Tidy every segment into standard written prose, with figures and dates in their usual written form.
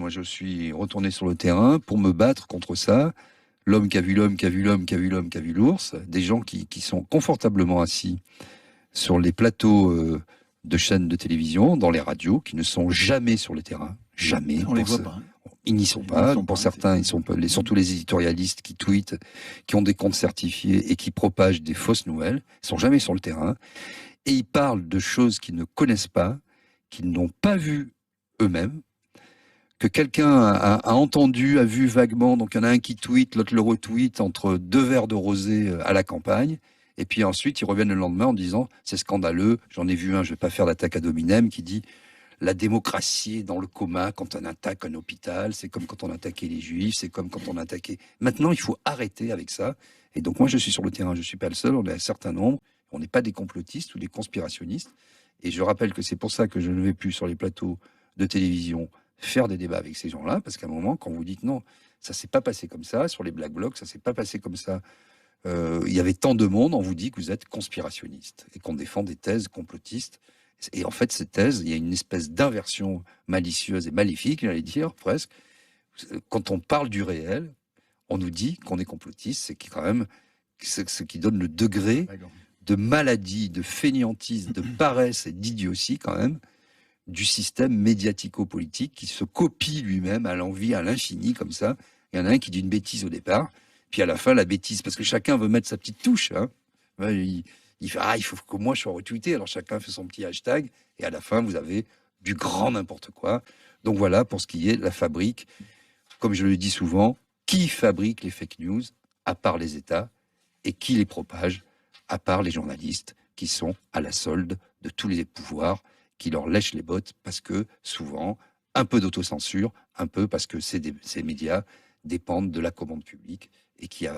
moi je suis retourné sur le terrain pour me battre contre ça. L'homme qui a vu l'homme, qui a vu l'homme, qui a vu l'homme, qui a vu l'ours. Des gens qui sont confortablement assis sur les plateaux de chaînes de télévision, dans les radios, qui ne sont jamais sur le terrain. Jamais. On les voit pas. Hein. Ils n'y sont Ils pas. sont Pour pas, certains, ils sont surtout les éditorialistes qui tweetent, qui ont des comptes certifiés et qui propagent des fausses nouvelles. Ils sont jamais sur le terrain. Et ils parlent de choses qu'ils ne connaissent pas, qu'ils n'ont pas vues eux-mêmes, que quelqu'un a entendu, a vu vaguement. Donc il y en a un qui tweet, l'autre le retweet entre 2 verres de rosé à la campagne. Et puis ensuite, ils reviennent le lendemain en disant c'est scandaleux. J'en ai vu un, je vais pas faire d'attaque ad hominem, qui dit la démocratie est dans le coma quand on attaque un hôpital. C'est comme quand on attaquait les juifs, c'est comme quand on attaquait. Maintenant, il faut arrêter avec ça. Et donc moi, je suis sur le terrain, je suis pas le seul. On est un certain nombre. On n'est pas des complotistes ou des conspirationnistes. Et je rappelle que c'est pour ça que je ne vais plus sur les plateaux de télévision faire des débats avec ces gens-là, parce qu'à un moment, quand vous dites non, ça s'est pas passé comme ça, sur les Black Blocs, ça s'est pas passé comme ça, il y avait tant de monde, on vous dit que vous êtes conspirationniste et qu'on défend des thèses complotistes. Et en fait, ces thèses, il y a une espèce d'inversion malicieuse et maléfique, j'allais dire, presque. Quand on parle du réel, on nous dit qu'on est complotiste, c'est quand même ce qui donne le degré de maladie, de fainéantise, de paresse et d'idiotie, quand même, du système médiatico-politique qui se copie lui-même à l'envie, à l'infini, comme ça. Il y en a un qui dit une bêtise au départ, puis à la fin, la bêtise, parce que chacun veut mettre sa petite touche. Hein. Il fait, il faut que moi je sois retweeté, alors chacun fait son petit hashtag, et à la fin, vous avez du grand n'importe quoi. Donc voilà, pour ce qui est de la fabrique, comme je le dis souvent, qui fabrique les fake news, à part les États, et qui les propage, à part les journalistes, qui sont à la solde de tous les pouvoirs, qui leur lèchent les bottes, parce que souvent, un peu d'autocensure, un peu parce que ces médias dépendent de la commande publique, et qu'il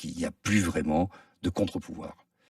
n'y a plus vraiment de contre-pouvoir.